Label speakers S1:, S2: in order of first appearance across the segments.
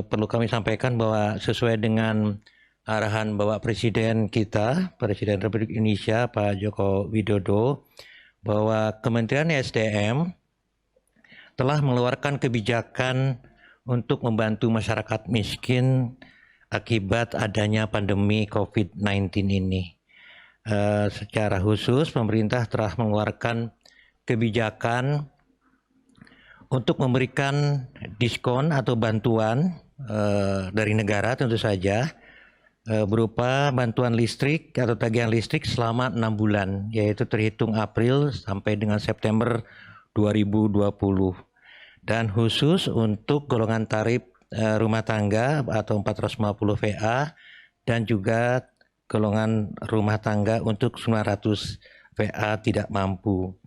S1: perlu kami sampaikan bahwa sesuai dengan arahan Bapak Presiden kita, Presiden Republik Indonesia Pak Joko Widodo, bahwa Kementerian SDM telah mengeluarkan kebijakan untuk membantu masyarakat miskin akibat adanya pandemi COVID-19 ini. Secara khusus, pemerintah telah mengeluarkan kebijakan untuk memberikan diskon atau bantuan dari negara tentu saja berupa bantuan listrik atau tagihan listrik selama 6 bulan, yaitu terhitung April sampai dengan September 2020. Dan khusus untuk golongan tarif rumah tangga atau 450 VA dan juga golongan rumah tangga untuk 900 VA tidak mampu.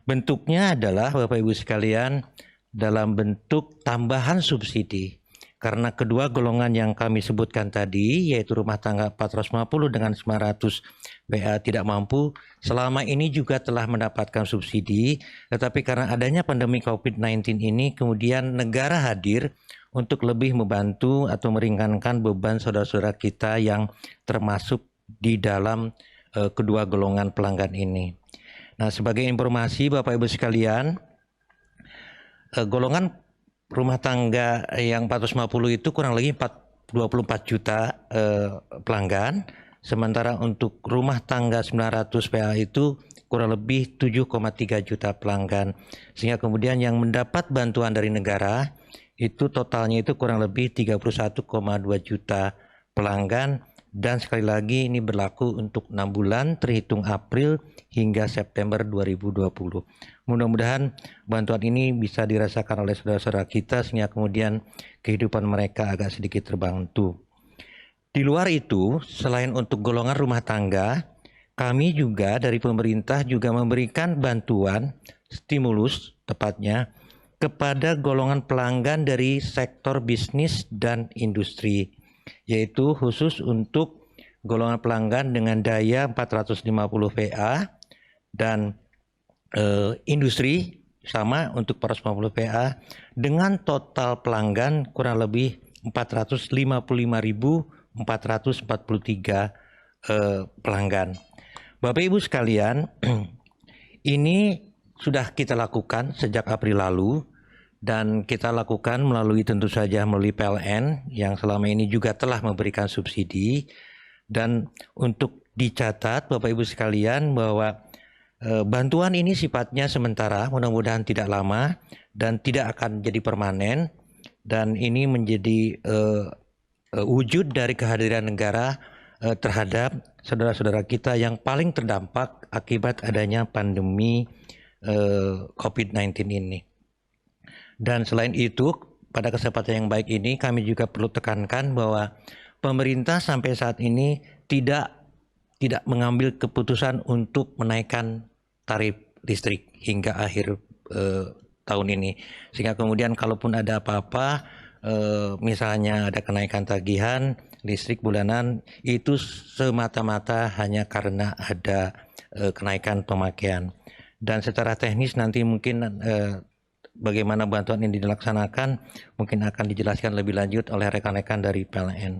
S1: Bentuknya adalah Bapak Ibu sekalian dalam bentuk tambahan subsidi. Karena kedua golongan yang kami sebutkan tadi, yaitu rumah tangga 450 dengan 900 VA tidak mampu, selama ini juga telah mendapatkan subsidi, tetapi karena adanya pandemi COVID-19 ini, kemudian negara hadir untuk lebih membantu atau meringankan beban saudara-saudara kita yang termasuk di dalam kedua golongan pelanggan ini. Nah, sebagai informasi Bapak Ibu sekalian, golongan rumah tangga yang 450 itu kurang lebih 24 juta pelanggan, sementara untuk rumah tangga 900 PA itu kurang lebih 7,3 juta pelanggan. Sehingga kemudian yang mendapat bantuan dari negara itu totalnya itu kurang lebih 31,2 juta pelanggan. Dan sekali lagi ini berlaku untuk 6 bulan terhitung April hingga September 2020. Mudah-mudahan bantuan ini bisa dirasakan oleh saudara-saudara kita sehingga kemudian kehidupan mereka agak sedikit terbantu. Di luar itu, selain untuk golongan rumah tangga, kami juga dari pemerintah juga memberikan bantuan stimulus tepatnya kepada golongan pelanggan dari sektor bisnis dan industri, yaitu khusus untuk golongan pelanggan dengan daya 450 VA dan industri sama untuk 450 VA dengan total pelanggan kurang lebih 455.443 pelanggan. Bapak Ibu sekalian, ini sudah kita lakukan sejak April lalu dan kita lakukan melalui tentu saja melalui PLN yang selama ini juga telah memberikan subsidi. Dan untuk dicatat Bapak Ibu sekalian bahwa bantuan ini sifatnya sementara, mudah-mudahan tidak lama dan tidak akan jadi permanen, dan ini menjadi wujud dari kehadiran negara terhadap saudara-saudara kita yang paling terdampak akibat adanya pandemi COVID-19 ini. Dan selain itu, pada kesempatan yang baik ini kami juga perlu tekankan bahwa pemerintah sampai saat ini tidak mengambil keputusan untuk menaikkan tarif listrik hingga akhir tahun ini. Sehingga kemudian kalaupun ada apa-apa, misalnya ada kenaikan tagihan listrik bulanan, itu semata-mata hanya karena ada kenaikan pemakaian. Dan secara teknis nanti mungkin bagaimana bantuan ini dilaksanakan mungkin akan dijelaskan lebih lanjut oleh rekan-rekan dari PLN.